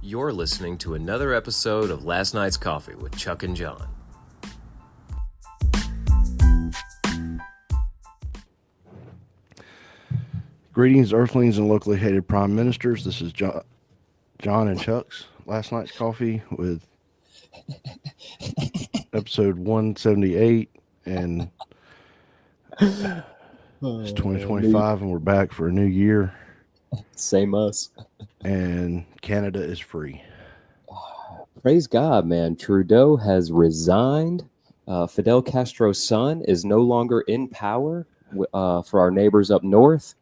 You're listening to another episode of Last Night's Coffee with Chuck and John. Greetings, Earthlings and locally hated Prime Ministers. This is John and Chuck's Last Night's Coffee with episode 178, and it's 2025, and we're back for a new year. Same us. And Canada is free. Praise God, man. Trudeau has resigned. Fidel Castro's son is no longer in power for our neighbors up north.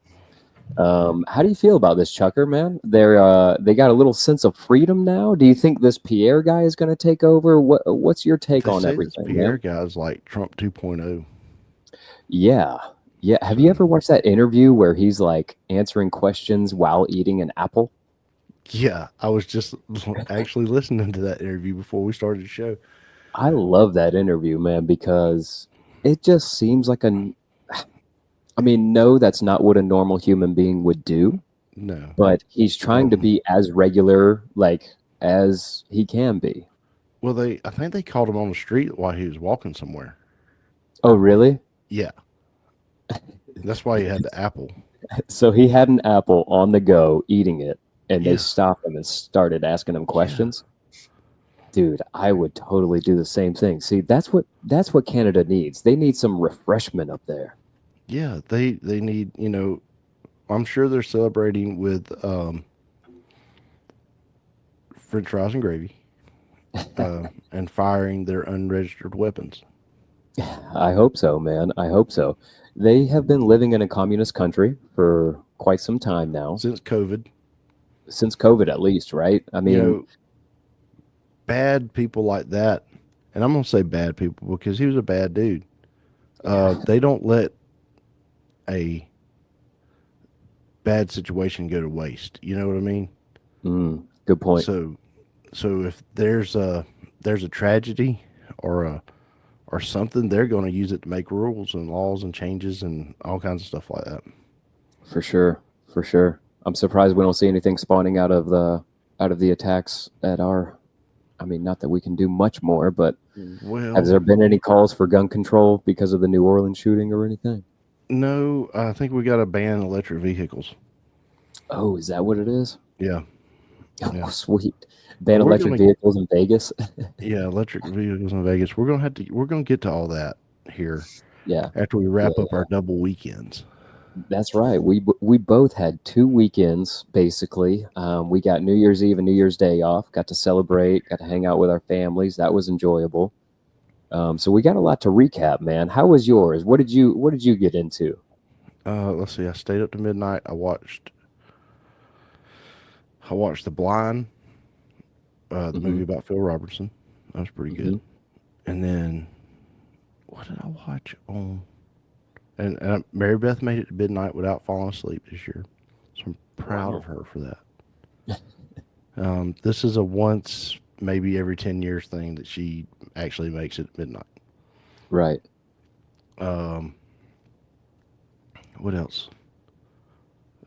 How do you feel about this, Chucker, man? They got a little sense of freedom now. Do you think this Pierre guy is going to take over? What's your take on everything? This Pierre guy is like Trump 2.0. Yeah. Have you ever watched that interview where he's like answering questions while eating an apple? Yeah, I was just actually listening to that interview before we started the show. I love that interview, man, because it just seems like no, that's not what a normal human being would do. No. But he's trying to be as regular, as he can be. Well, I think they called him on the street while he was walking somewhere. Oh, really? Yeah. That's why he had the apple. So he had an apple on the go, eating it, and they stopped him and started asking him questions. Yeah. Dude, I would totally do the same thing. See, that's what Canada needs. They need some refreshment up there. Yeah, they need, I'm sure they're celebrating with French fries and gravy and firing their unregistered weapons. I hope so, man. I hope so. They have been living in a communist country for quite some time now. Since COVID, at least, right? I mean, bad people like that, and I'm going to say bad people because he was a bad dude. They don't let a bad situation go to waste. You know what I mean? Good point. So if there's a tragedy or something, they're going to use it to make rules and laws and changes and all kinds of stuff like that. For sure. I'm surprised we don't see anything spawning out of the attacks at our. I mean, not that we can do much more, but has there been any calls for gun control because of the New Orleans shooting or anything? No, I think we got to ban electric vehicles. Oh, is that what it is? Yeah. Oh, sweet. Ban electric vehicles in Vegas. Yeah, electric vehicles in Vegas. We're gonna get to all that here. Yeah. After we wrap up our double weekends. That's right. We both had 2 weekends basically. We got New Year's Eve and New Year's Day off. Got to celebrate. Got to hang out with our families. That was enjoyable. So we got a lot to recap, man. How was yours? What did you get into? Let's see. I stayed up to midnight. I watched The Blind, the movie about Phil Robertson. That was pretty good. And then what did I watch on? And Mary Beth made it to midnight without falling asleep this year, so I'm proud of her for that. This is a once, maybe every 10 years thing that she actually makes it at midnight. Right. What else?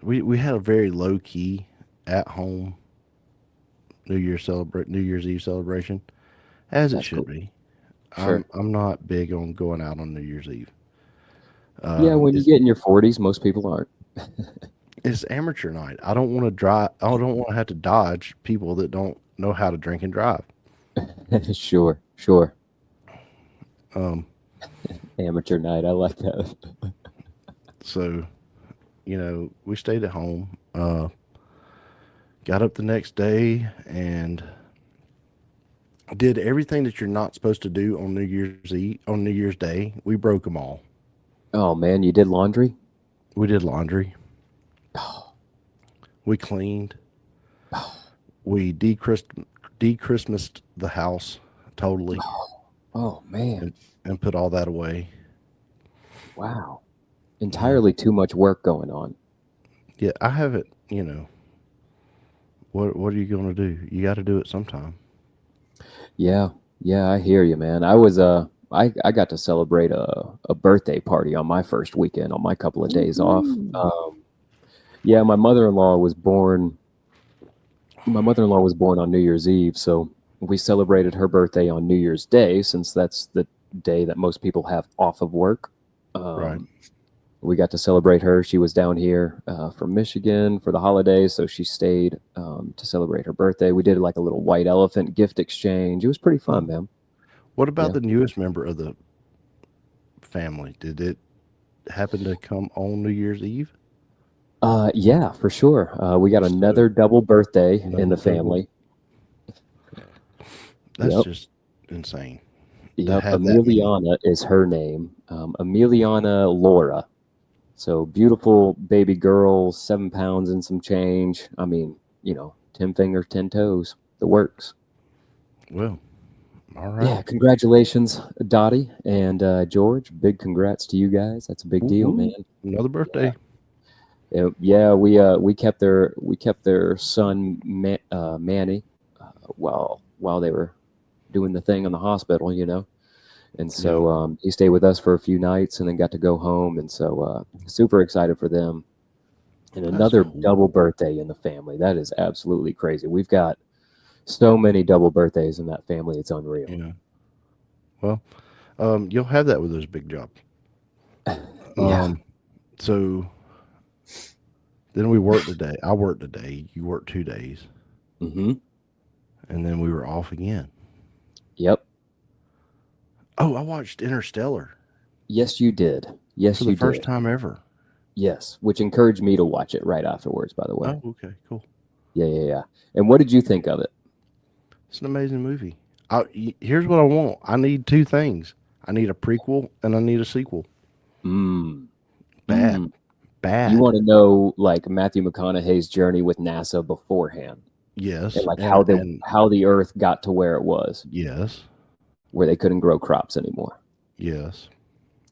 We had a very low key at home New Year's Eve celebration, as it should be. Sure. I'm not big on going out on New Year's Eve. When you get in your 40s, most people aren't. It's amateur night. I don't want to drive. I don't want to have to dodge people that don't know how to drink and drive. Sure. Amateur night. I like that. So, we stayed at home. Got up the next day and did everything that you're not supposed to do on New Year's Day. We broke them all. Oh man, you did laundry? We did laundry. We cleaned. We de-Christmased the house totally. Oh man. And put all that away. Wow. Entirely too much work going on. Yeah, I haven't, what are you going to do? You got to do it sometime. Yeah, I hear you, man. I was I got to celebrate a birthday party on my first weekend on my couple of days off. Yeah, my mother-in-law was born My mother-in-law was born on New Year's Eve, so we celebrated her birthday on New Year's Day, since that's the day that most people have off of work. Right. We got to celebrate her. She was down here from Michigan for the holidays, so she stayed to celebrate her birthday. We did like a little white elephant gift exchange. It was pretty fun, man. What about Yeah. the newest member of the family? Did it happen to come on New Year's Eve? Yeah, for sure. We got another double birthday in the family. That's Yep. just insane. Yep. have that many. Emiliana is her name. Emiliana Laura. So beautiful baby girl, 7 pounds and some change. I mean, 10 fingers, 10 toes. The works. Well, all right. Yeah, congratulations, Dottie and George. Big congrats to you guys. That's a big deal, man. Another birthday. Yeah, we kept their son Manny while they were doing the thing in the hospital, and so he stayed with us for a few nights and then got to go home, and so super excited for them. And another double birthday in the family. That is absolutely crazy. We've got so many double birthdays in that family. It's unreal. Yeah. Well, you'll have that with those big jobs. Yeah. So then we worked a day. I worked a day. You worked 2 days. Mm-hmm. And then we were off again. Yep. Oh, I watched Interstellar. Yes, you did. Yes, for the first time ever. Yes, which encouraged me to watch it right afterwards, by the way. Oh, okay, cool. Yeah. And what did you think of it? It's an amazing movie. Here's what I want. I need 2 things. I need a prequel and I need a sequel. Bad. You want to know like Matthew McConaughey's journey with NASA beforehand. Yes. And like how the Earth got to where it was. Yes. Where they couldn't grow crops anymore. Yes.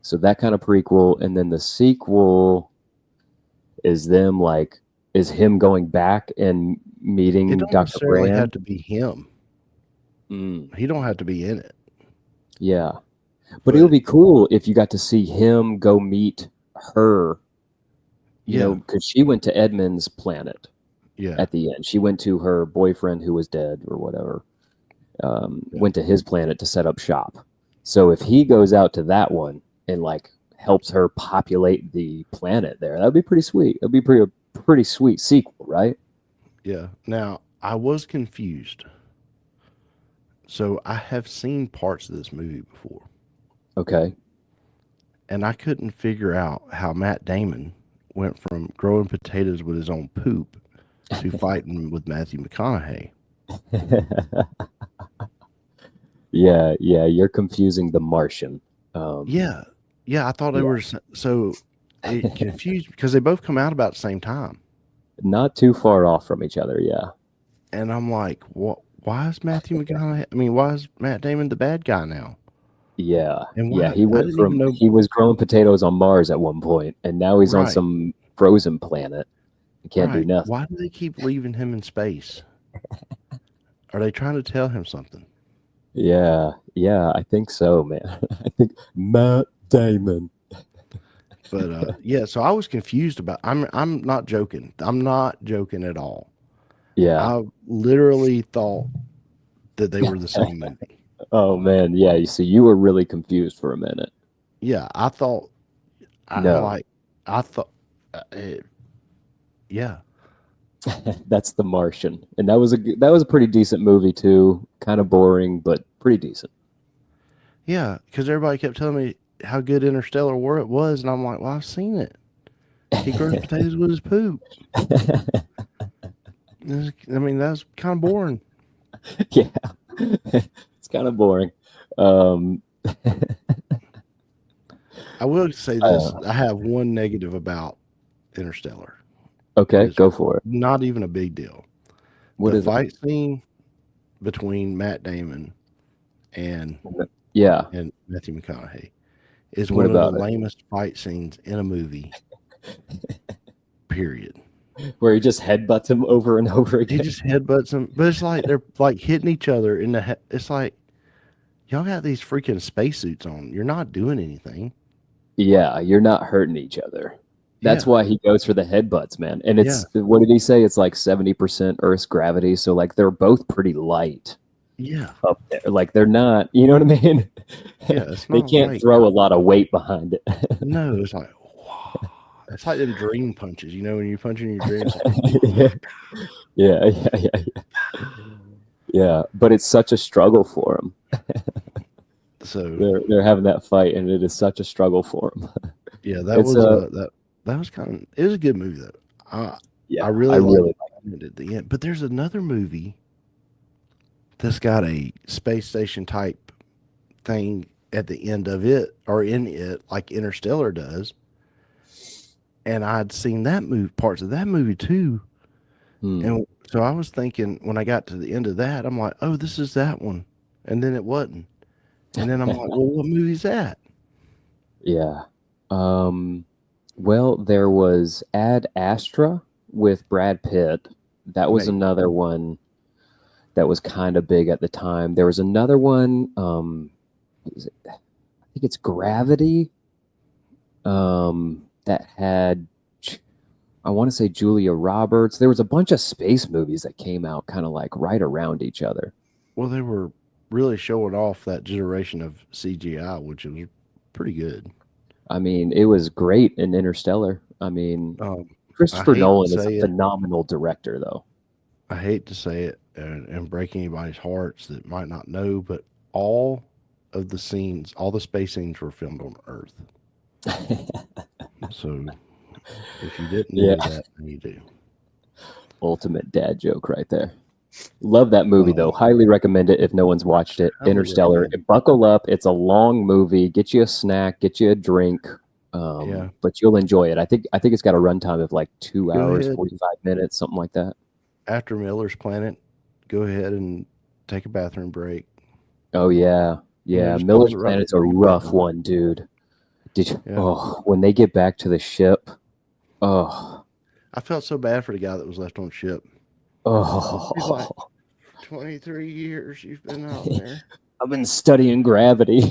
So that kind of prequel, and then the sequel is him going back and meeting It don't Dr. necessarily Brand. have to be him. He don't have to be in it. Yeah. But it would be cool if you got to see him go meet her, because she went to Edmund's planet. Yeah. At the end, she went to her boyfriend who was dead or whatever. Went to his planet to set up shop. So if he goes out to that one and like helps her populate the planet there, that'd be pretty sweet. It'd be pretty sweet sequel, right? Yeah. Now I was confused. So I have seen parts of this movie before. Okay. And I couldn't figure out how Matt Damon went from growing potatoes with his own poop to fighting with Matthew McConaughey. Yeah, you're confusing The Martian. Yeah, I thought they were so it confused because they both come out about the same time. Not too far off from each other, yeah. And I'm like, what? Why is Matthew McConaughey? I mean, why is Matt Damon the bad guy now? Yeah, And he was growing potatoes on Mars at one point, and now he's on some frozen planet. He can't do nothing. Why do they keep leaving him in space? Are they trying to tell him something? Yeah, I think so, man. I think Matt Damon. But so I was confused about. I'm not joking. I'm not joking at all. Yeah, I literally thought that they were the same movie. Oh man, yeah. You see, you were really confused for a minute. Yeah, I thought. Yeah. That's The Martian, and that was a pretty decent movie too. Kind of boring, but pretty decent. Yeah, because everybody kept telling me how good Interstellar it was, and I'm like, well, I've seen it. He grows potatoes with his poop. I mean, that's kind of boring. Yeah, it's kind of boring. I will say this: I have one negative about Interstellar. Okay, go for it. Not even a big deal. What is the fight scene between Matt Damon and Matthew McConaughey is one of the lamest fight scenes in a movie. Period. Where he just headbutts him over and over again. He just headbutts him, but it's like they're like hitting each other in the head. It's like y'all got these freaking spacesuits on. You're not doing anything. Yeah, you're not hurting each other. That's why he goes for the headbutts, man. And it's what did he say? It's like 70% Earth's gravity. So like they're both pretty light up there. Like they're not, you know what I mean? Yeah, it's They not can't throw a lot of weight behind it. No, it's like, wow. It's like them dream punches. You know, when you punch in your dreams, like, yeah. But it's such a struggle for them. So they're having that fight, and it is such a struggle for them. Yeah, that was kind of, it was a good movie though. I really liked it at the end. But there's another movie that's got a space station type thing at the end of it, or in it, like Interstellar does. And I'd seen parts of that movie too. And so I was thinking, when I got to the end of that, I'm like, oh, this is that one. And then it wasn't. And then I'm like, well, what movie's that? Yeah. Well, there was Ad Astra with Brad Pitt. That was another one that was kind of big at the time. There was another one, I think it's Gravity, that had, I want to say, Julia Roberts. There was a bunch of space movies that came out kind of like right around each other. Well, they were really showing off that generation of CGI, which was pretty good. I mean, it was great in Interstellar. I mean, Christopher Nolan is a phenomenal director, though. I hate to say it and break anybody's hearts that might not know, but all of the scenes, all the space scenes were filmed on Earth. So if you didn't know that, then you do. Ultimate dad joke right there. Love that movie, though. Highly recommend it if no one's watched it. Interstellar. Buckle up. It's a long movie. Get you a snack. Get you a drink. But you'll enjoy it. I think it's got a runtime of like 2 hours, 45 minutes, something like that. After Miller's Planet, go ahead and take a bathroom break. Oh, yeah. Yeah, Miller's Planet's a rough one, dude. Did you? Yeah. Oh, when they get back to the ship. Oh. I felt so bad for the guy that was left on the ship. Oh. He's like, 23 years you've been out there. I've been studying gravity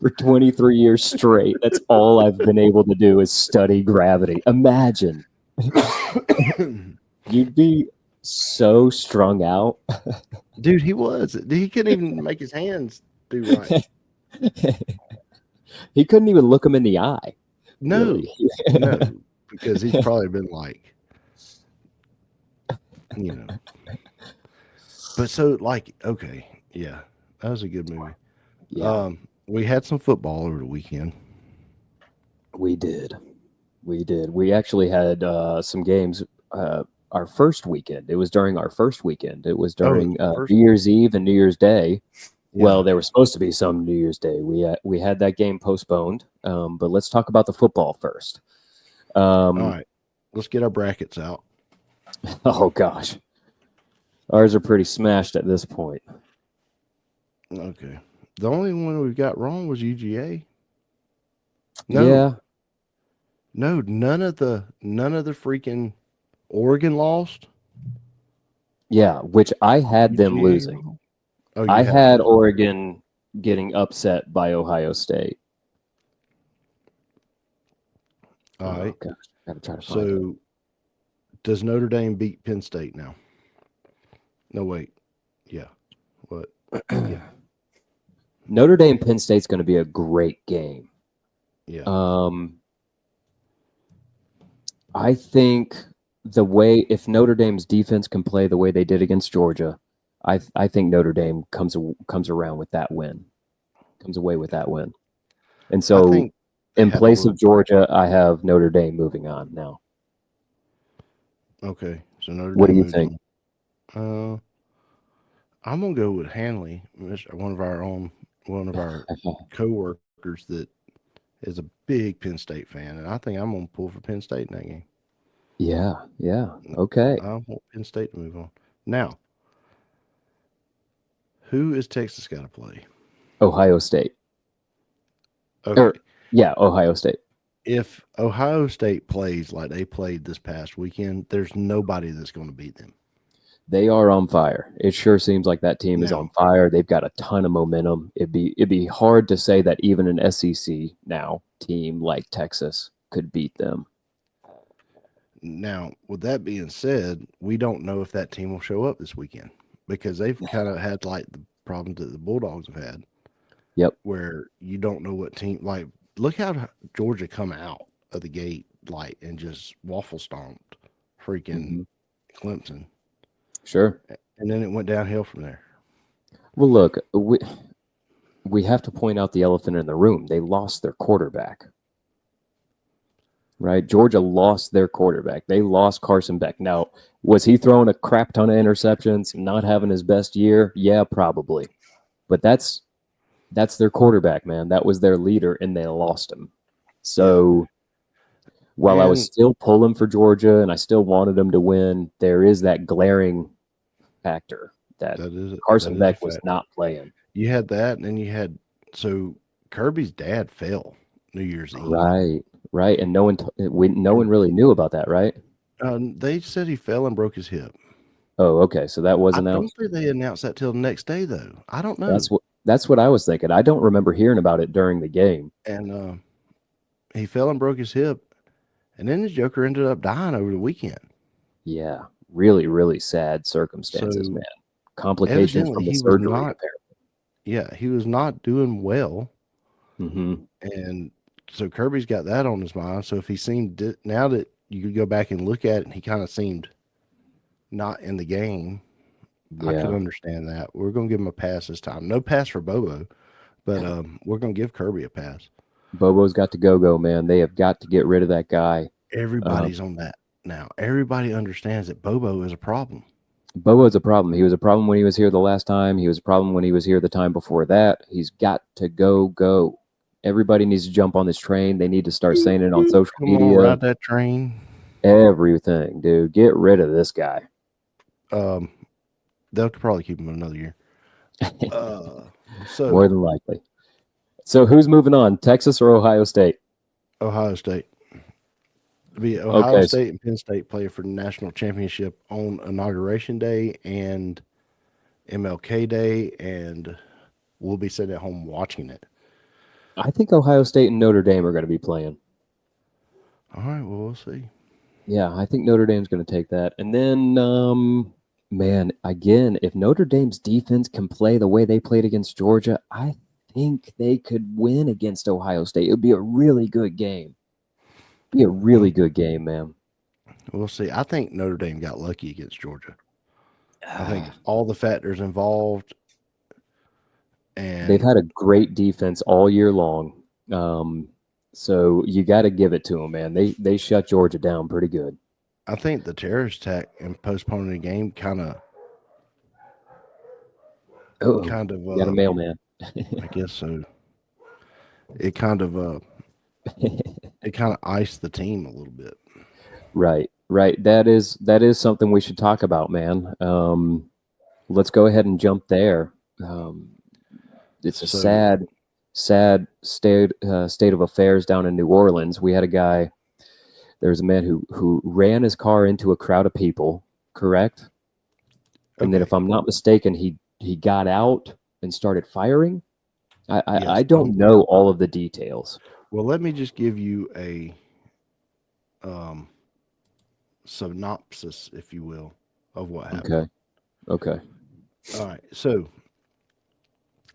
for 23 years straight. That's all I've been able to do is study gravity. Imagine. You'd be so strung out. Dude, he was. He couldn't even make his hands do right. He couldn't even look him in the eye. No. Really. No, because he's probably been like, you know. But so, like, okay, yeah, that was a good movie. Yeah. We had some football over the weekend. We did. We actually had some games. Our first weekend. It was during our first weekend. It was during New Year's Eve and New Year's Day. Yeah. Well, there was supposed to be some New Year's Day. We had that game postponed. But let's talk about the football first. All right, let's get our brackets out. Oh gosh, ours are pretty smashed at this point. Okay, the only one we got wrong was UGA. No, yeah, no, none of the freaking Oregon lost. Yeah, which I had UGA them losing. Oh, I had Oregon getting upset by Ohio State. All right. Gosh, gotta try to find it. Does Notre Dame beat Penn State now? No, wait. Yeah. What? Yeah. Notre Dame Penn State's going to be a great game. Yeah. I think if Notre Dame's defense can play the way they did against Georgia, I think Notre Dame comes around with that win. Comes away with that win. And so in place of Georgia, I have Notre Dame moving on now. Okay, so Notre Dame. What do you think? I'm gonna go with Hanley, one of our coworkers that is a big Penn State fan, and I think I'm gonna pull for Penn State in that game. Yeah. Okay. I want Penn State to move on. Now, who is Texas got to play? Ohio State. Okay. Ohio State. If Ohio State plays like they played this past weekend, there's nobody that's going to beat them. They are on fire. It sure seems like that team is on fire. They've got a ton of momentum. It'd be hard to say that even an SEC now team like Texas could beat them. Now, with that being said, we don't know if that team will show up this weekend because they've kind of had like the problems that the Bulldogs have had. Yep. Where you don't know what team. Like, look how Georgia come out of the gate like and just waffle stomped freaking Clemson. Sure. And then it went downhill from there. Well, look, we have to point out the elephant in the room. They lost their quarterback. Right? Georgia lost their quarterback. They lost Carson Beck. Now, was he throwing a crap ton of interceptions, not having his best year? Yeah, probably. But that's their quarterback, man. That was their leader, and they lost him. So while I was still pulling for Georgia and I still wanted them to win, there is that glaring factor that Carson Beck was not playing. You had that, and then you had Kirby's dad fell New Year's Eve. Right, and no one really knew about that, right? They said he fell and broke his hip. Oh, okay. So that wasn't out. I don't think they announced that till the next day, though. I don't know. That's what I was thinking. I don't remember hearing about it during the game. And he fell and broke his hip, and then the Joker ended up dying over the weekend. Yeah, really, really sad circumstances, man. Complications from the surgery, apparently. Yeah, he was not doing well. And so Kirby's got that on his mind. So if he seemed, now that you could go back and look at it, and he kind of seemed not in the game, I could understand that. We're going to give him a pass this time. No pass for Bobo, but we're going to give Kirby a pass. Bobo's got to go, man. They have got to get rid of that guy. Everybody's on that now. Everybody understands that Bobo is a problem. Bobo's a problem. He was a problem when he was here the last time. He was a problem when he was here the time before that. He's got to go. Everybody needs to jump on this train. They need to start saying it on social media. Ride that train. Everything, dude. Get rid of this guy. They'll probably keep him another year. So more than likely. So who's moving on? Texas or Ohio State? Ohio State. It'll be Ohio State and Penn State play for the national championship on Inauguration Day and MLK Day, and we'll be sitting at home watching it. I think Ohio State and Notre Dame are going to be playing. All right, well, we'll see. Yeah, I think Notre Dame's going to take that. And then, man, again, if Notre Dame's defense can play the way they played against Georgia, I think they could win against Ohio State. It would be a really good game. Be a really good game, man. We'll see. I think Notre Dame got lucky against Georgia. I think all the factors involved. And they've had a great defense all year long. So you got to give it to them, man. They shut Georgia down pretty good. I think the terrorist attack and postponing the game kind of got a mailman. I guess so. It kind of iced the team a little bit. Right. That is something we should talk about, man. Let's go ahead and jump there. It's a sad state of affairs down in New Orleans. We had a guy. There's a man who ran his car into a crowd of people. Correct. And then, if I'm not mistaken, he got out and started firing. I don't know all of the details. Well, let me just give you a synopsis, if you will, of what happened. Okay. All right. So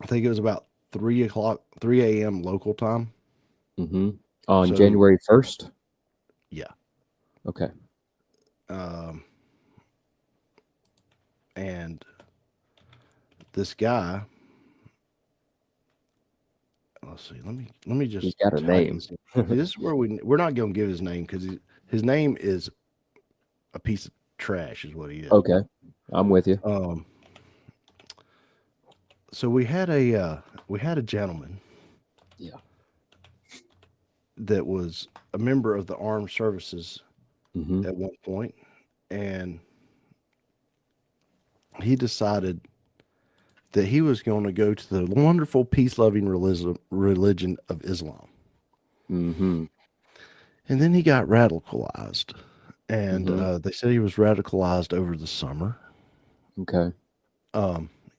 I think it was about 3 a.m. local time. On January 1st? Yeah. Okay. And this guy, let's see. Let me just. He's got a name. This is where we're not going to give his name because his name is a piece of trash, is what he is. Okay, I'm with you. So we had a gentleman. Yeah. That was a member of the armed services at one point, and he decided that he was going to go to the wonderful peace-loving religion of Islam. And then he got radicalized, and they said he was radicalized over the summer. Okay.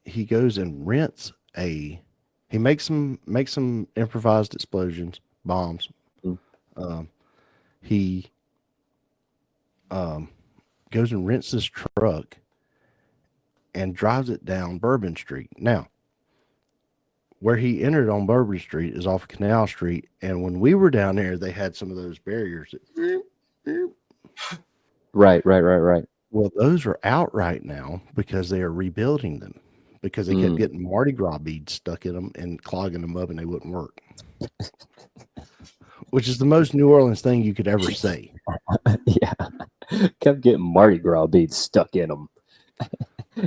He goes and rents he makes some improvised explosions, bombs. He goes and rents this truck and drives it down Bourbon Street. Now, where he entered on Bourbon Street is off of Canal Street, and when we were down there, they had some of those barriers. Right. Well, those are out right now because they are rebuilding them because they kept getting Mardi Gras beads stuck in them and clogging them up, and they wouldn't work. Which is the most New Orleans thing you could ever say. Yeah. Kept getting Mardi Gras beads stuck in them.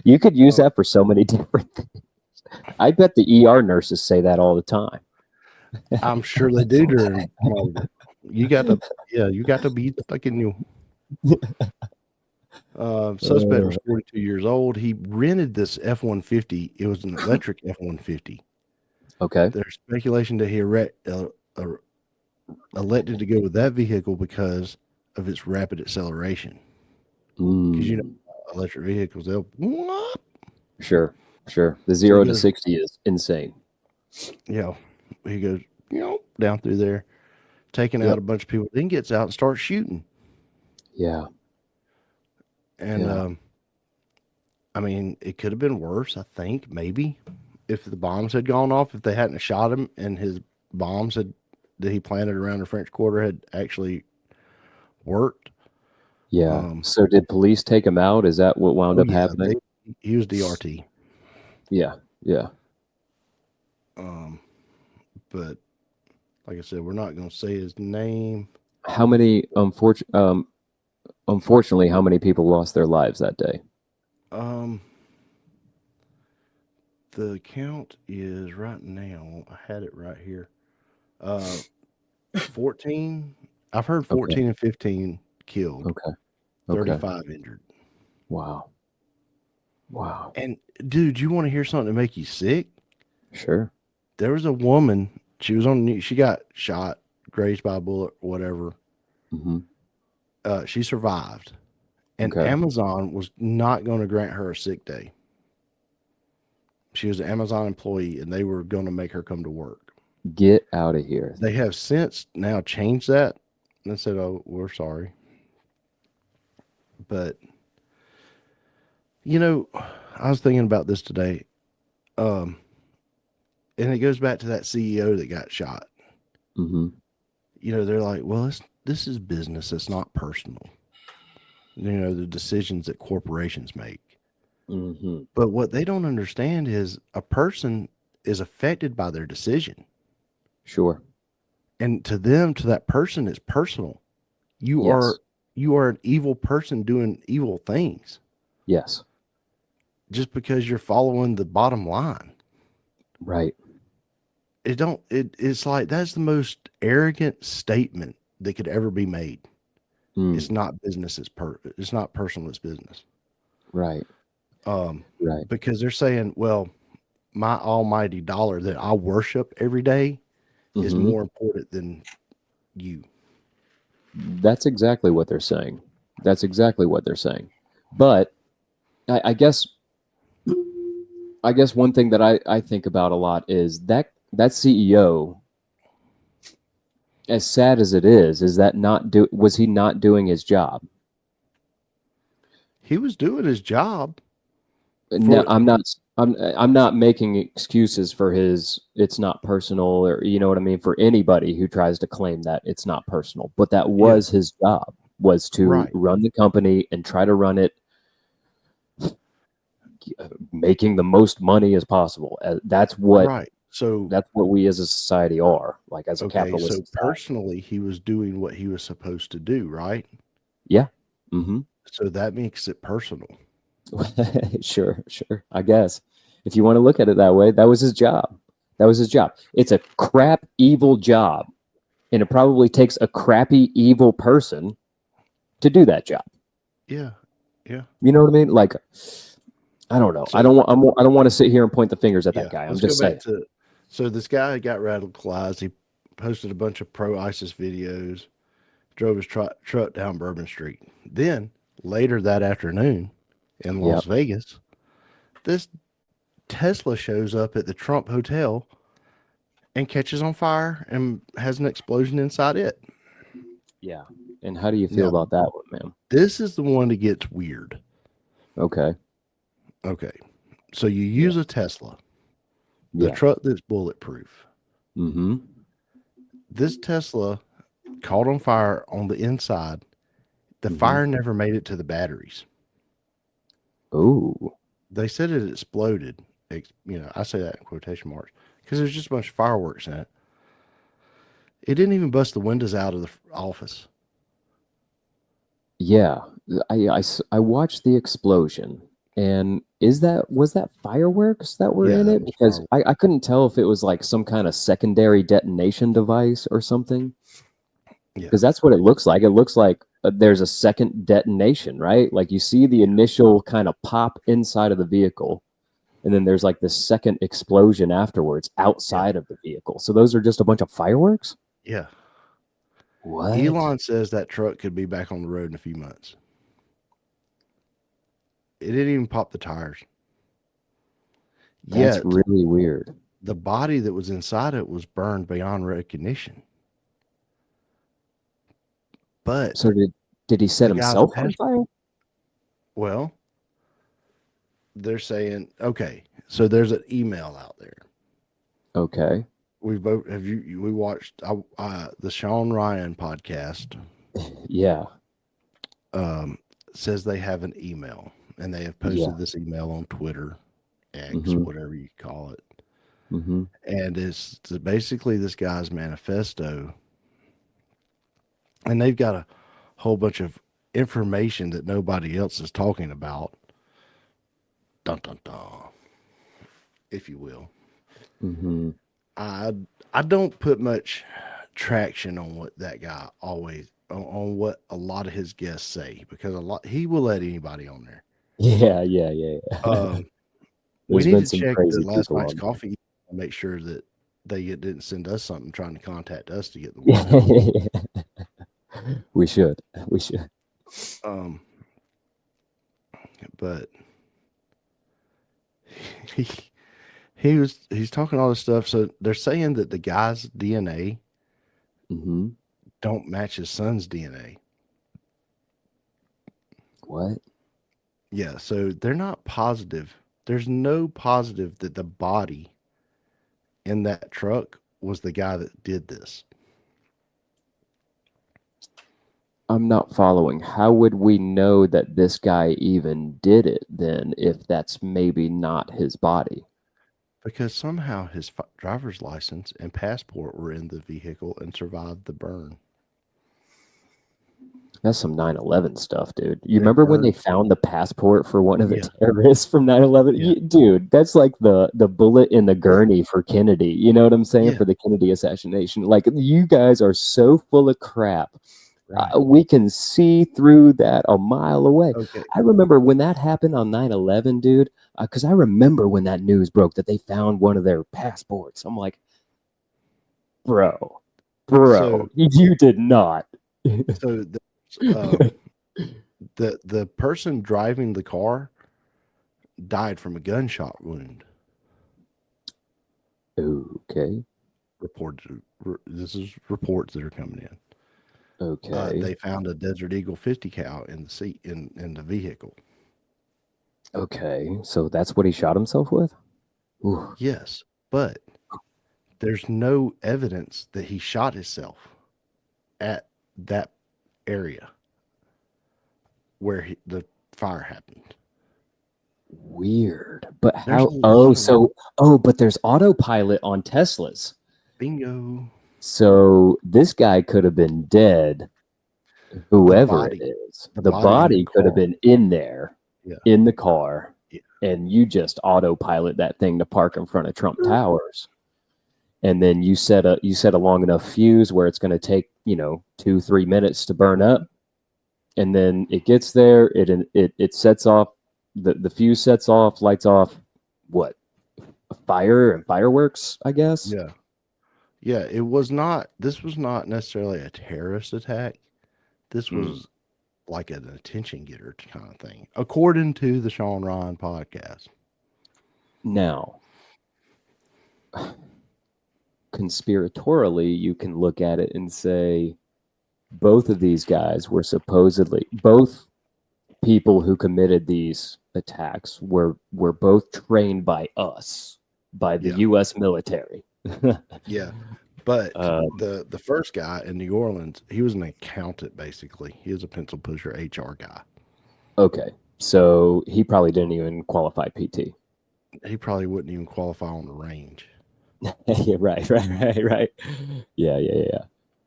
You could use that for so many different things. I bet the ER nurses say that all the time. I'm sure they do during you got to be stuck in you. Suspect was 42 years old. He rented this F-150. It was an electric F-150. Okay. There's speculation that he elected to go with that vehicle because of its rapid acceleration. Because you know, electric vehicles, they'll whoop. Sure. The 0 to 60 is insane. Yeah, he goes, down through there, taking out a bunch of people. Then gets out and starts shooting. Yeah. And I mean, it could have been worse. I think maybe if the bombs had gone off, if they hadn't shot him, and his bombs that he planted around the French Quarter had actually worked. Yeah. So did police take him out? Is that what wound up happening? He was DRT. Yeah. But like I said, we're not going to say his name. How many? Unfortunately, how many people lost their lives that day? The count is right now. I had it right here. 14. I've heard 14 and 15 killed. Okay. 35 injured. Wow. And dude, you want to hear something to make you sick? Sure. There was a woman. She was she got shot, grazed by a bullet, whatever. She survived, and Amazon was not going to grant her a sick day. She was an Amazon employee, and they were going to make her come to work. Get out of here. They have since now changed that and said, "Oh, we're sorry." But I was thinking about this today, and it goes back to that CEO that got shot. They're like, "Well, this is business. It's not personal." The decisions that corporations make. But what they don't understand is a person is affected by their decision. Sure. And to that person, it's personal. You are an evil person doing evil things. Yes. Just because you're following the bottom line. Right. It's like that's the most arrogant statement that could ever be made. It's not business, it's not personal, it's business. Right. Right. Because they're saying, well, my almighty dollar that I worship every day is more important than you. That's exactly what they're saying. But I guess one thing that I think about a lot is that CEO, as sad as it is that was he not doing his job? He was doing his job. No, I'm not making excuses for his it's not personal, or you know what I mean, for anybody who tries to claim that it's not personal. But that was his job, was to run the company and try to run it making the most money as possible. That's what that's what we as a society are, like as a capitalist society. Personally, he was doing what he was supposed to do, right? Yeah. So that makes it personal. Sure. I guess if you want to look at it that way, that was his job. It's a crap, evil job, and it probably takes a crappy, evil person to do that job. Yeah. You know what I mean? Like, I don't know. I don't want to sit here and point the fingers at that guy. I'm just saying. So this guy got radicalized. He posted a bunch of pro-ISIS videos, drove his truck down Bourbon Street. Then later that afternoon in Las Vegas, this Tesla shows up at the Trump Hotel and catches on fire and has an explosion inside it. Yeah. And how do you feel Now, about that one, man? this is the one that gets weird. Okay. Okay. So you use a Tesla, the Yeah. truck that's bulletproof. Mm-hmm. This Tesla caught on fire on the inside. The fire never made it to the batteries. Oh. They said it exploded. I say that in quotation marks because there's just a bunch of fireworks in it. It didn't even bust the windows out of the office. Yeah. I watched the explosion. And was that fireworks that were Yeah, in that it? was Because fireworks. I couldn't tell if it was like some kind of secondary detonation device or something. Yeah, Because that's what it looks like. It looks like there's a second detonation, right? Like you see the initial kind of pop inside of the vehicle, and then there's like this second explosion afterwards yeah, outside of the vehicle. So those are just a bunch of fireworks? yeah. What? Elon says that truck could be back on the road in a few months. It didn't even pop the tires. That's Yet really weird. the body that was inside it was burned beyond recognition. But So did he set the guy that himself on passed, fire? well, they're saying, okay, so there's an email out there. Okay. We both we watched the Sean Ryan podcast. Yeah. Says they have an email and they have Yeah. posted this email on Twitter, X, Mm-hmm. whatever you call it. Mm-hmm. And it's basically this guy's manifesto. And they've got a whole bunch of information that nobody else is talking about. Dun dun dun, if you will. Mm-hmm. I don't put much traction on what that guy always on what a lot of his guests say because he will let anybody on there. Yeah, yeah, yeah. We There's need been to some check the crazy last people night's on there. coffee and make sure that they didn't send us something trying to contact us to get the word out. We should. We should. Um, but he he's talking all this stuff. So they're saying that the guy's DNA Mm-hmm. don't match his son's DNA. What? Yeah, so they're not positive. There's no positive that the body in that truck was the guy that did this. I'm not following. How would we know that this guy even did it then if that's maybe not his body? Because somehow his driver's license and passport were in the vehicle and survived the burn. That's some 9/11 stuff, dude. You They remember when they burned. found the passport for one of the Yeah, terrorists from 9/11? yeah, Dude, that's like the bullet in the yeah, gurney for Kennedy. You know what I'm saying? yeah. For the Kennedy assassination. Like, you guys are so full of crap. Right. We can see through that a mile away. Okay. I remember when that happened on 9/11, dude, because I remember when that news broke that they found one of their passports. I'm like, bro, So you did not. so the person driving the car died from a gunshot wound. Okay. Reported. This is reports that are coming in. Okay. They found a Desert Eagle 50 cal in the seat in the vehicle. Okay. So that's what he shot himself with? Ooh. Yes, but there's no evidence that he shot himself at that area where the fire happened. Weird. But There's how? a lot But there's autopilot on Teslas. bingo. So this guy could have been dead, The whoever it body, is. the The body in the body could have car. been in there, Yeah, in the car, yeah. and you just autopilot that thing to park in front of Trump Towers. And then you set a long enough fuse where it's going to take 2-3 minutes to burn up, and then it gets there. It sets off the fuse, sets off, lights off. What? Fire and fireworks, I guess. Yeah. Yeah, it was not. This was not necessarily a terrorist attack. This was like an attention getter kind of thing, according to the Sean Ryan podcast. Now, conspiratorially, you can look at it and say both of these guys were supposedly both people who committed these attacks were both trained by us, by the Yeah. U.S. military. Yeah. But Um, the first guy in New Orleans, he was an accountant basically. He was a pencil pusher HR guy. okay, so he probably didn't even qualify PT. He probably wouldn't even qualify on the range. Yeah, right. Yeah.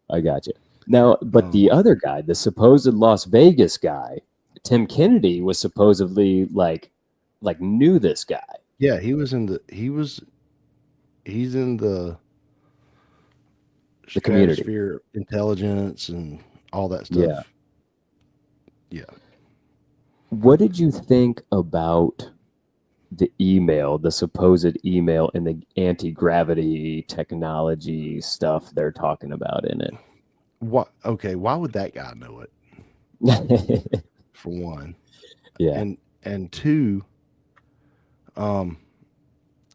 I got you. Now, but the other guy, the supposed Las Vegas guy, Tim Kennedy, was supposedly like knew this guy. Yeah, he's in the The community. stratosphere intelligence and all that Yeah. stuff. Yeah. What did you think about the email, the supposed email, and the anti-gravity technology stuff they're talking about in it? What? Okay, why would that guy know it? For one, Yeah. and two,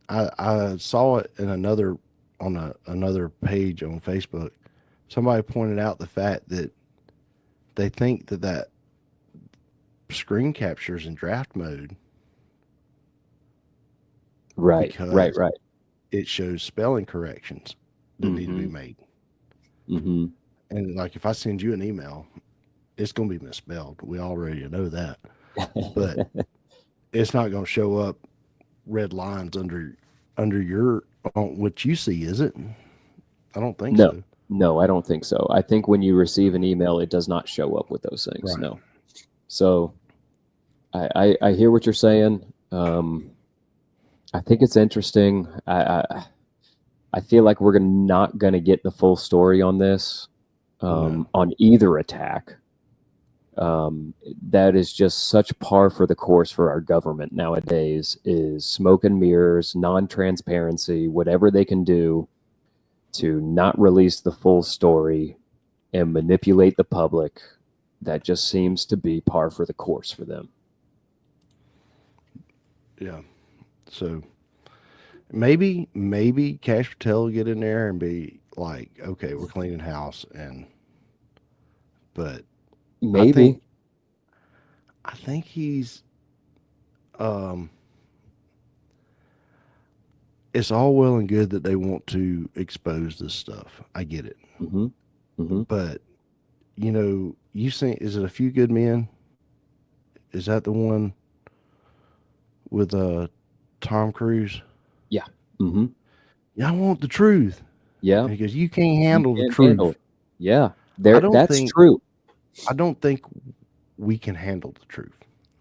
I saw it in another another page on Facebook. Somebody pointed out the fact that they think that screen captures in draft mode Right. because Right. it shows spelling corrections that need to be made. Mm-hmm. And like if I send you an email, it's going to be misspelled. We already know that, but it's not going to show up red lines under your on what you see, is it? I don't think No, so. no, I don't think so. I think when you receive an email, it does not show up with those things. Right. No. So I hear what you're saying. I think it's interesting. I feel like we're not going to get the full story on this, No. on either attack. That is just such par for the course for our government nowadays is smoke and mirrors, non-transparency, whatever they can do to not release the full story and manipulate the public. That just seems to be par for the course for them. Yeah. So maybe Cash Patel will get in there and be like, okay, we're cleaning house, but Maybe. I think he's it's all well and good that they want to expose this stuff. I get it. Mm-hmm. Mm-hmm. But you seen, is it A Few Good Men? Is that the one with Tom Cruise? Yeah. Mm-hmm. Yeah, I want the truth. Yeah. Because you can't You handle the can't handle truth. it. Yeah. I don't That's think true. I don't think we can handle the truth.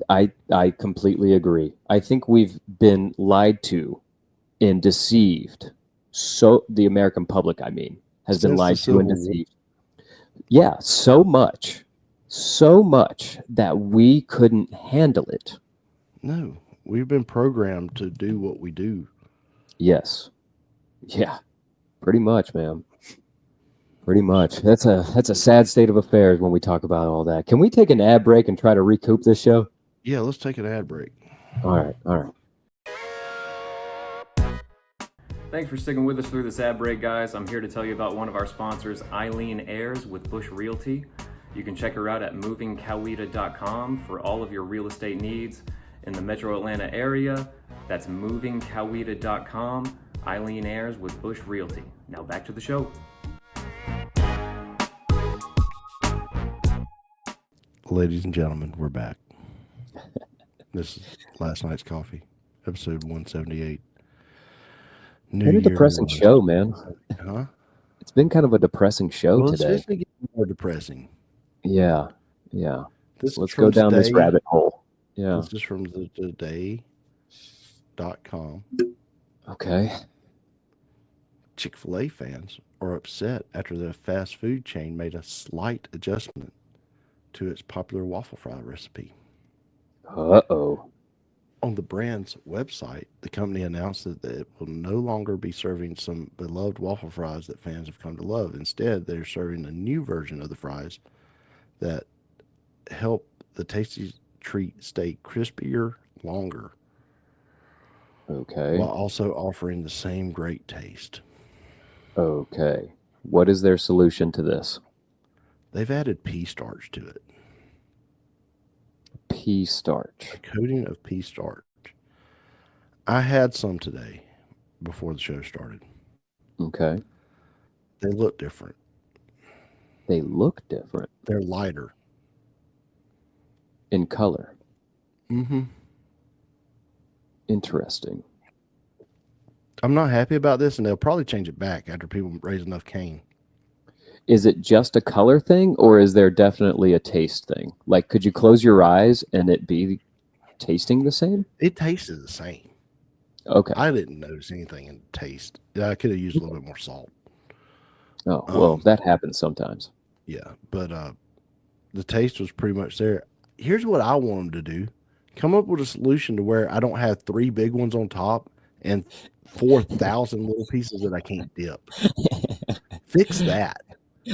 I completely agree. I think we've been lied to and deceived. So the American public, I mean, has been Since the lied to and Civil War. deceived. Yeah, so much that we couldn't handle it. No, we've been programmed to do what we do. Yes. Yeah. Pretty much, man. Pretty much. That's a sad state of affairs when we talk about all that. Can we take an ad break and try to recoup this show? Yeah, let's take an ad break. All right. Thanks for sticking with us through this ad break, guys. I'm here to tell you about one of our sponsors, Eileen Ayers with Bush Realty. You can check her out at movingcoweta.com for all of your real estate needs in the metro Atlanta area. That's movingcoweta.com. Eileen Ayers with Bush Realty. Now back to the show. Ladies and gentlemen, we're back. This is Last Night's Coffee, episode 178. Been a depressing show, man. Huh? It's been kind of a depressing show today. It's going to get more depressing. Yeah. Let's go down this rabbit hole. Yeah. This is from the today.com. Okay. Chick-fil A fans are upset after the fast food chain made a slight adjustment to its popular waffle fry recipe. Uh-oh. On the brand's website, the company announced that it will no longer be serving some beloved waffle fries that fans have come to love. Instead, they're serving a new version of the fries that help the tasty treat stay crispier longer. Okay. While also offering the same great taste. Okay. What is their solution to this? They've added pea starch to it. Pea starch. A coating of pea starch. I had some today before the show started. Okay. They look different. They look different They're lighter. in color. Mm-hmm. Interesting. I'm not happy about this, and they'll probably change it back after people raise enough cane. Is it just a color thing, or is there definitely a taste thing? Like, could you close your eyes and it be tasting the same? It tasted the same. Okay. I didn't notice anything in taste. I could have used a little bit more salt. Oh, well, that happens sometimes. Yeah, but the taste was pretty much there. Here's what I want them to do. Come up with a solution to where I don't have 3 big ones on top and 4,000 little pieces that I can't dip. Fix that.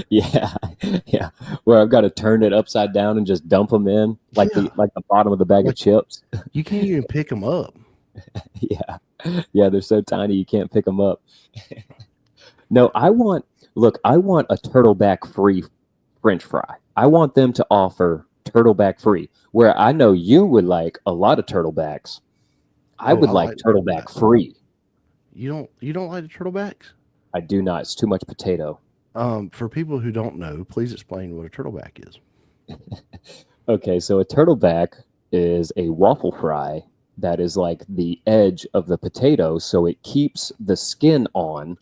Yeah, yeah. Where I've got to turn it upside down and just dump them in, like Yeah. the bottom of the bag of chips. You can't even pick them up. Yeah, yeah. They're so tiny you can't pick them up. No, I want a turtleback free French fry. I want them to offer turtleback free. Where I know you would like a lot of turtlebacks. I would like turtleback free. You don't like the turtlebacks? I do not. It's too much potato. For people who don't know, please explain what a turtleback is. Okay, so a turtleback is a waffle fry that is like the edge of the potato, so it keeps the skin on,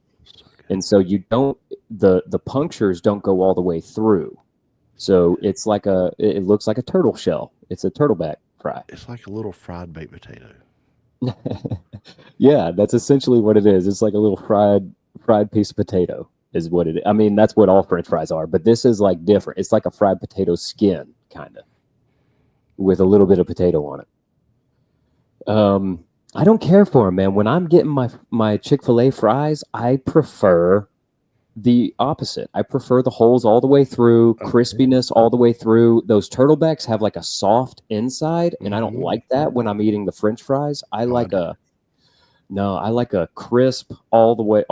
and so you don't the punctures don't go all the way through. So it's like it looks like a turtle shell. It's a turtleback fry. It's like a little fried baked potato. Yeah, that's essentially what it is. It's like a little fried piece of potato is what it is. I mean, that's what all French fries are, but this is like different. It's like a fried potato skin, kind of, with a little bit of potato on it. I don't care for them, man. When I'm getting my Chick-fil A fries, I prefer the opposite. I prefer the holes all the way through, crispiness all the way through. Those turtlebacks have like a soft inside, and I don't like that when I'm eating the French fries. I like a crisp all the way.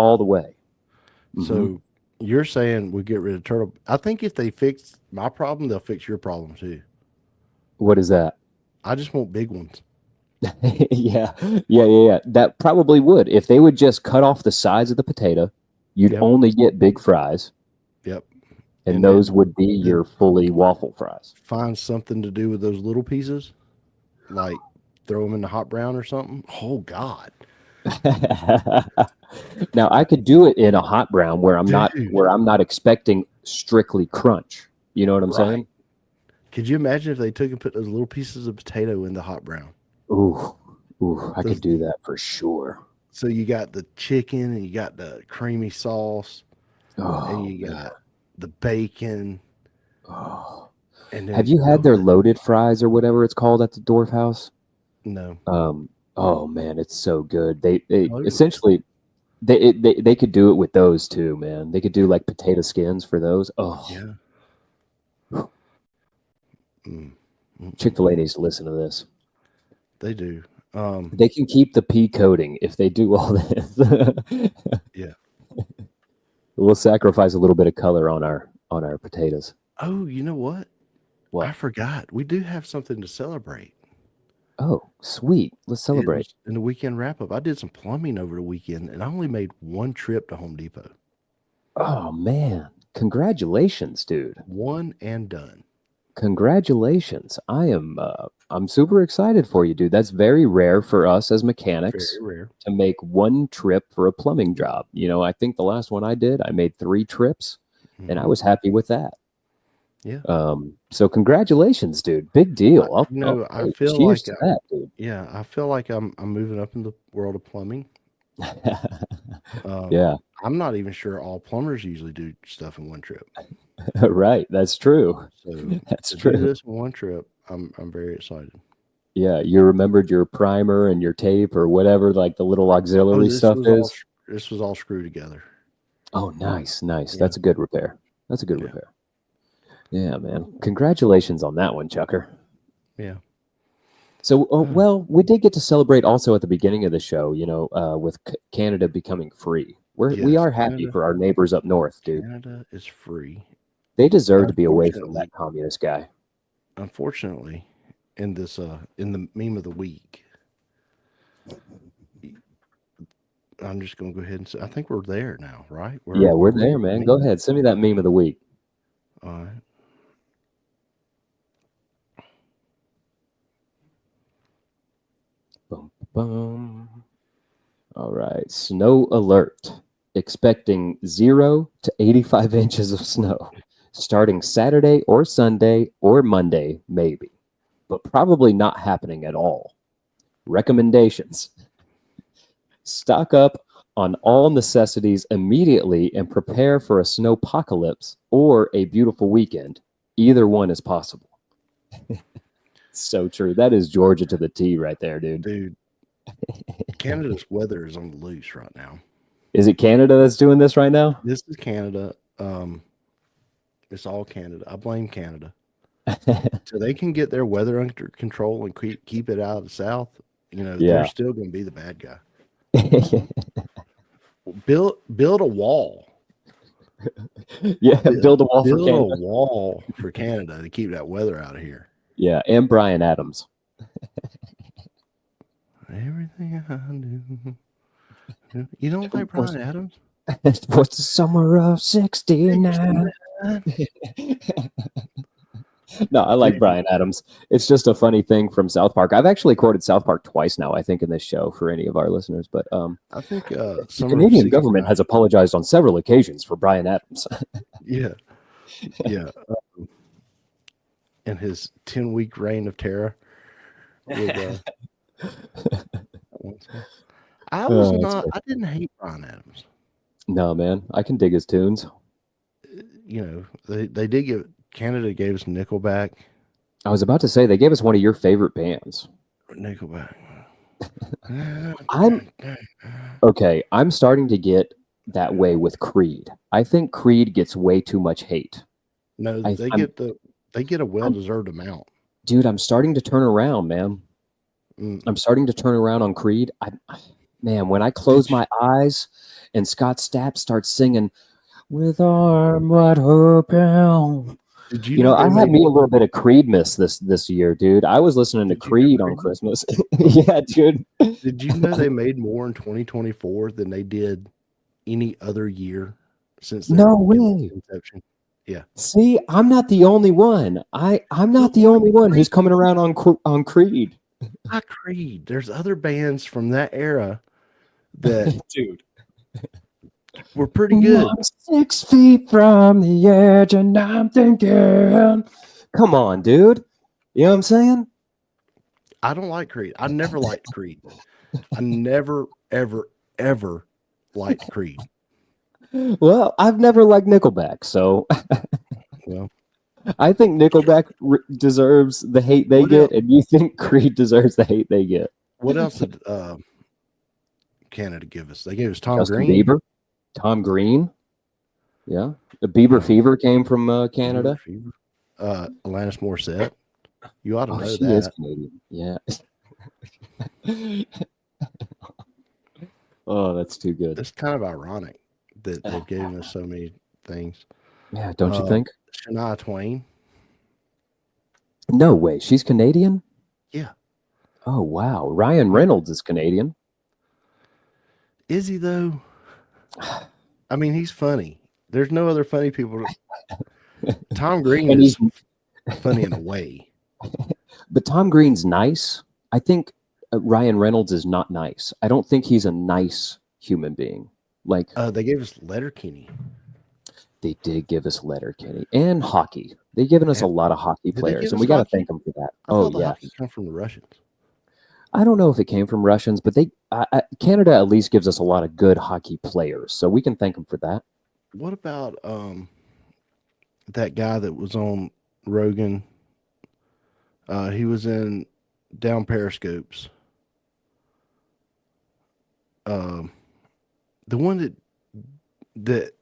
So you're saying we get rid of turtle? I think if they fix my problem, they'll fix your problem too. What is that? I just want big ones. Yeah. That probably would. If they would just cut off the sides of the potato, you'd only get big fries. Yep. And those would be your fully waffle fries. Find something to do with those little pieces, like throw them in the hot brown or something. Oh God. Now I could do it in a hot brown where I'm not expecting strictly crunch. You know what I'm saying? Could you imagine if they took and put those little pieces of potato in the hot brown? Ooh, I could do that for sure. So you got the chicken and you got the creamy sauce, and you got the bacon. Oh. And then, have you had their loaded fries or whatever it's called at the Dwarf House? No. Oh man, it's so good. They essentially they could do it with those too, man. They could do like potato skins for those. Oh yeah. Chick-fil-A needs to listen to this. They do. They can keep the pea coating if they do all this. Yeah. We'll sacrifice a little bit of color on our potatoes. Oh, you know what? What? I forgot. We do have something to celebrate. Oh, sweet. Let's celebrate. In the weekend wrap-up, I did some plumbing over the weekend, and I only made one trip to Home Depot. Oh, man. Congratulations, dude. One and done. Congratulations. I'm super excited for you, dude. That's very rare for us as mechanics. Very rare. To make one trip for a plumbing job. You know, I think the last one I did, I made 3 trips, and I was happy with that. Yeah. So congratulations, dude. Big deal. I feel like that, dude. Yeah, I feel like I'm moving up in the world of plumbing. Yeah. I'm not even sure all plumbers usually do stuff in one trip. Right. That's true. So that's to true. do this in one trip, I'm very excited. Yeah, you remembered your primer and your tape or whatever, like the little auxiliary stuff is. This was all screwed together. Oh, nice. Yeah. That's a good repair. Repair. Yeah, man. Congratulations on that one, Chucker. Yeah. So, well, we did get to celebrate also at the beginning of the show, you know, with Canada becoming free. We are happy for our neighbors up north, dude. Canada is free. They deserve to be away from that communist guy. Unfortunately, in this in the meme of the week, I'm just going to go ahead and say I think we're there now, right? We're there, man. Go ahead, send me that meme of the week. All right. Boom, boom. All right. Snow alert. Expecting 0 to 85 inches of snow starting Saturday or Sunday or Monday, maybe, but probably not happening at all. Recommendations: stock up on all necessities immediately and prepare for a snowpocalypse or a beautiful weekend. Either one is possible. So true. That is Georgia to the T right there, dude. Dude, Canada's weather is on the loose right now. Is it Canada that's doing this right now? This is Canada. It's all Canada. I blame Canada. So they can get their weather under control and keep it out of the South. They're still going to be the bad guy. Build a wall. Yeah, build a wall for Canada. Build a wall for Canada to keep that weather out of here. Yeah, and Bryan Adams. Everything I do. You don't like Bryan Adams? What's the summer of 69? No, I like Bryan Adams. It's just a funny thing from South Park. I've actually quoted South Park twice now, I think, in this show for any of our listeners. But I think the Canadian government has apologized on several occasions for Bryan Adams. Yeah. And his 10-week reign of terror. With, I didn't hate Bryan Adams. No, man, I can dig his tunes. They did give Canada gave us Nickelback. I was about to say they gave us one of your favorite bands. Nickelback. I'm starting to get that way with Creed. I think Creed gets way too much hate. No, they get a well-deserved amount. Dude, I'm starting to turn around, man. I'm starting to turn around on Creed. Man, when I close my eyes and Scott Stapp starts singing "With Arm Wide Open," I had me a little bit of Creed miss this year, dude. I was listening to Creed on Christmas. Yeah, dude. Did you know they made more in 2024 than they did any other year since their inception? Yeah. See, I'm not the only one. I'm not the only one who's coming around on Creed. Not Creed. There's other bands from that era that dude were pretty good. I'm 6 feet from the edge and I'm thinking, come on, dude. You know what I'm saying? I don't like Creed. I never liked Creed. I never, ever, ever liked Creed. Well, I've never liked Nickelback, so well, I think Nickelback deserves the hate they get, and you think Creed deserves the hate they get. What else did Canada give us? They gave us Justin Bieber, Tom Green. Yeah, the Bieber Fever came from Canada. Alanis Morissette. You ought to know she that. Is Canadian. Yeah. Oh, that's too good. It's kind of ironic that they've given us so many things. Yeah, don't you think? Shania Twain. No way. She's Canadian? Yeah. Oh, wow. Ryan Reynolds is Canadian. Is he, though? I mean, he's funny. There's no other funny people. Tom Green is funny in a way. But Tom Green's nice. I think Ryan Reynolds is not nice. I don't think he's a nice human being. Like they gave us Letterkenny. They did give us Letterkenny and hockey. They've given us a lot of hockey players, and we got to thank them for that. Hockey come from the Russians. I don't know if it came from Russians, but Canada at least gives us a lot of good hockey players, so we can thank them for that. What about that guy that was on Rogan? He was in Down Periscopes. The one that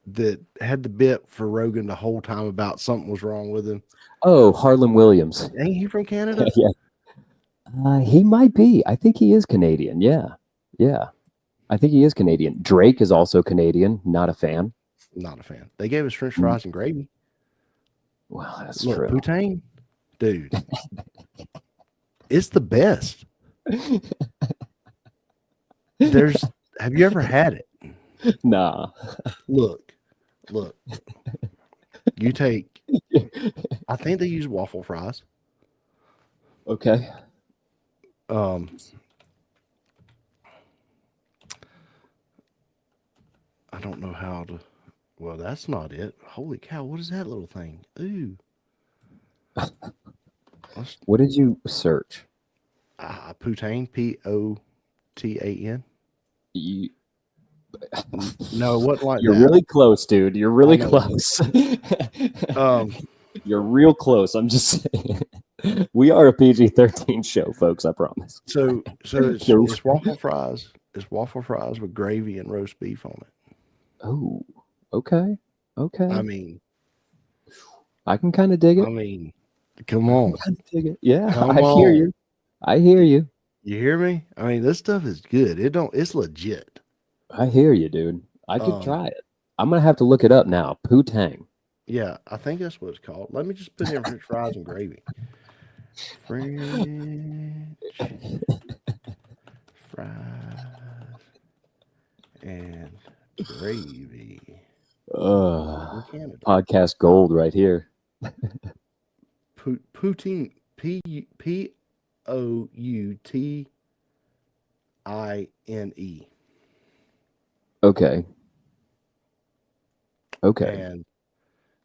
had the bit for Rogan the whole time about something was wrong with him. Oh, Harlan Williams. Ain't he from Canada? Yeah. He might be. I think he is Canadian. Yeah. I think he is Canadian. Drake is also Canadian. Not a fan. Not a fan. They gave us French fries and gravy. Well, that's Look, true. poutine, dude, it's the best. Have you ever had it? Nah. Look. You take, I think they use waffle fries. Okay. I don't know how to. Well, that's not it. Holy cow! What is that little thing? Ooh. What did you search? Poutine. Potan. You, No, it wasn't like you're that. really close, dude. You're really know. close. Um, You're real close. I'm just saying. We are a PG-13 show, folks. I promise. so it's No. it's waffle fries. It's waffle fries with gravy and roast beef on it. Oh, okay. Okay. I mean, I can kind of dig it. Come on. I dig it. Yeah, Come I hear on. you. I hear you. You hear me? I mean, this stuff is good. It's legit. I hear you, dude. I could Um, try it. I'm gonna have to look it up now. Poutang. Yeah, I think that's what it's called. Let me just put in French fries and gravy. French fries and gravy. In Canada. Podcast gold right here. Poutine. Poutine. Okay. Okay. And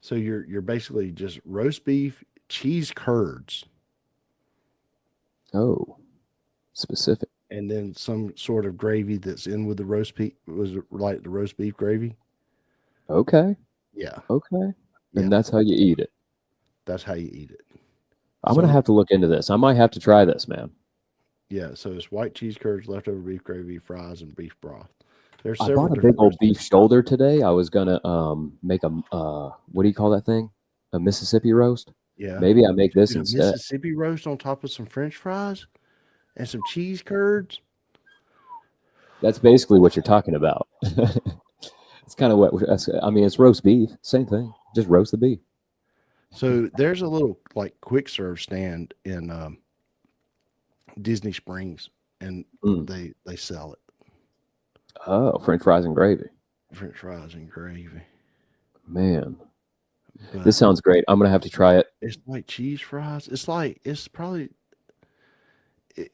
so you're basically just roast beef, cheese curds, Oh, specific. and then some sort of gravy that's in with the roast beef. Was it like the roast beef gravy? Okay. Yeah, Okay. Yeah. And that's how you eat it. that's how you eat it. I'm gonna So- have to look into this. I might have to try this, man. Yeah, so it's white cheese curds, leftover beef gravy, fries, and beef broth. There's I several bought a different big old recipes. beef shoulder today. I was gonna make a what do you call that thing? A Mississippi roast. Yeah, Maybe I make this Dude, a instead. Mississippi roast on top of some French fries and some cheese curds. That's basically what you're talking about. It's kind of what I mean. It's roast beef, same thing. Just roast the beef. So there's a little like quick serve stand in Disney Springs, and they sell it. Oh, French fries and gravy. French fries and gravy. Man, But this sounds great. I'm gonna have to try it. it's like cheese fries. It's probably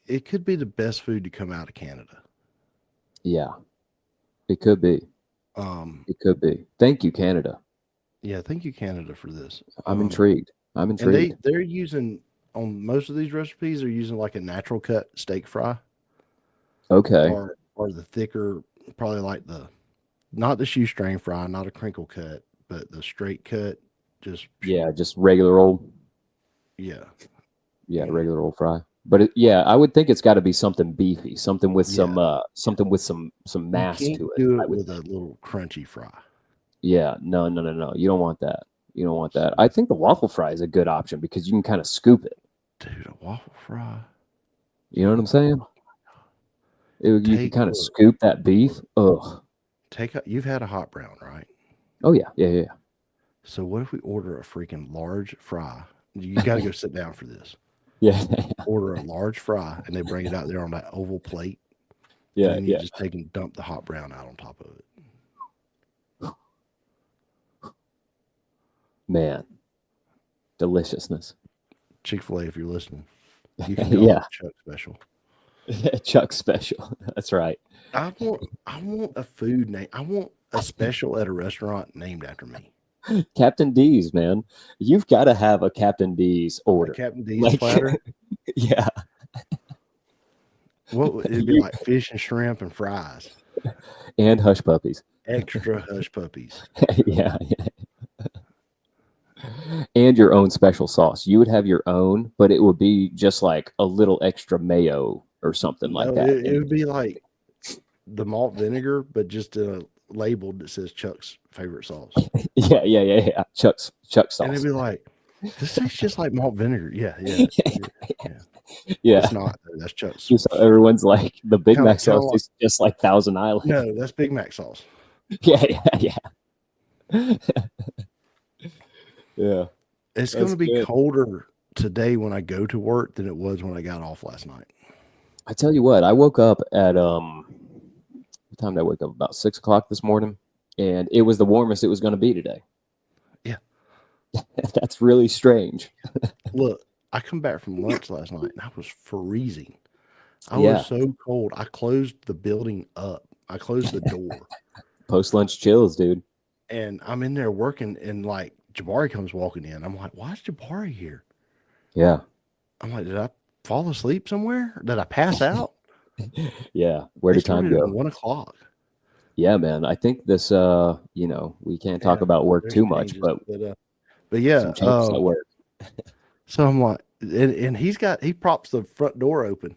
it could be the best food to come out of Canada. Yeah, it could be. It could be. Thank you, Canada. Yeah, thank you, Canada, for this. I'm intrigued. I'm And intrigued. they're using on most of these recipes. They're using like a natural cut steak fry, Okay. or the thicker, probably like not the shoestring fry, not a crinkle cut, but the straight cut. Just Yeah, just regular old. yeah. Regular old fry. But I would think it's got to be something beefy, something with some mass You can't to it. do I it would with a little crunchy fry. Yeah, no. You don't want that. You don't want that. I think the waffle fry is a good option because you can kind of scoop it. Dude, a waffle fry. You know what I'm saying? You can kind of scoop that beef. Ugh. You've had a hot brown, right? Oh yeah. So what if we order a freaking large fry? You got to go sit down for this. Yeah. Order a large fry, and they bring it out there on that oval plate. Yeah, And then you just take and dump the hot brown out on top of it. Man, deliciousness. Chick-fil-A, if you're listening, you can Yeah. Chuck special. Chuck special. That's right. I want a food name. I want a special at a restaurant named after me. Captain D's, man. You've got to have a Captain D's order. A Captain D's platter. Yeah. It'd be like fish and shrimp and fries. And hush puppies. Extra hush puppies. Yeah. And your own special sauce. You would have your own, but it would be just like a little extra mayo or something like that. It would be like the malt vinegar, but just labeled that says Chuck's favorite sauce. Yeah. Chuck's sauce. And it'd be like, this tastes just like malt vinegar. Yeah. Yeah. It's not. That's Chuck's. So everyone's like, the Big Kinda Mac sauce is just like Thousand Island. No, that's Big Mac sauce. Yeah. Yeah. It's going That's to be good. colder today when I go to work than it was when I got off last night. I tell you what, I woke up at what time did I wake up? About 6 o'clock this morning, and it was the warmest it was going to be today. Yeah. That's really strange. Look, I come back from lunch last night and I was freezing. I Yeah. was so cold. I closed the building up. I closed the door. Post lunch chills, dude. And I'm in there working, and like Jabari comes walking in. I'm like, why is Jabari here? Yeah. I'm like, did I fall asleep somewhere? Did I pass out? Yeah. Where They did time started at go? 1 o'clock. Yeah, man. I think this we can't talk Yeah, about work there's too much, changes, but but yeah. some changes at work. So I'm like, and he props the front door open.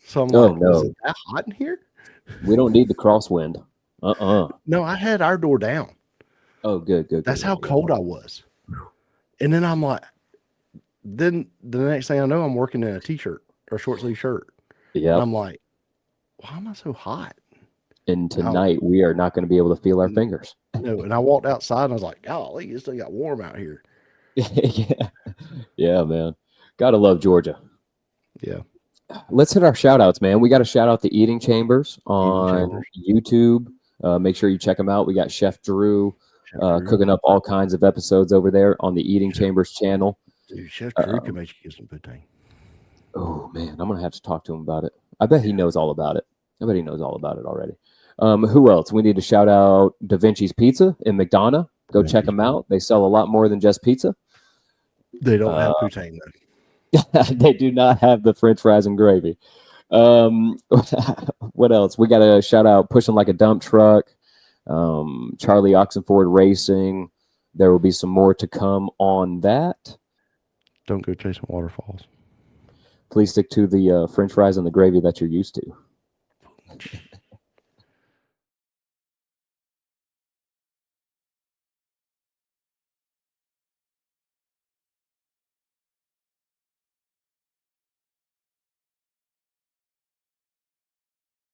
So I'm Oh like, was no. it that hot in here? We don't need the crosswind. No, I had our door down. Oh, good. That's how Yeah. cold I was. And then I'm like, then the next thing I know, I'm working in a t-shirt or short sleeve shirt. Yeah. And I'm like, why am I so hot? And tonight we are not going to be able to feel our fingers. No, and I walked outside and I was like, golly, it still got warm out here. Yeah, man. Gotta love Georgia. Yeah. Let's hit our shout outs, man. We got to shout out the Eating Chambers on YouTube. Make sure you check them out. We got Chef Drew cooking up all kinds of episodes over there on the Eating Chambers channel. Dude, Chef Drew can make you get some poutine. Oh, man. I'm going to have to talk to him about it. I bet he knows all about it. I bet he knows all about it already. Who else? We need to shout out Da Vinci's Pizza in McDonough. Go check them out. They sell a lot more than just pizza. They don't have poutine, though. They do not have the French fries and gravy. What else? We got to shout out Pushing Like a Dump Truck, Charlie Oxenford Racing. There will be some more to come on that. Don't go chasing waterfalls. Please stick to the French fries and the gravy that you're used to.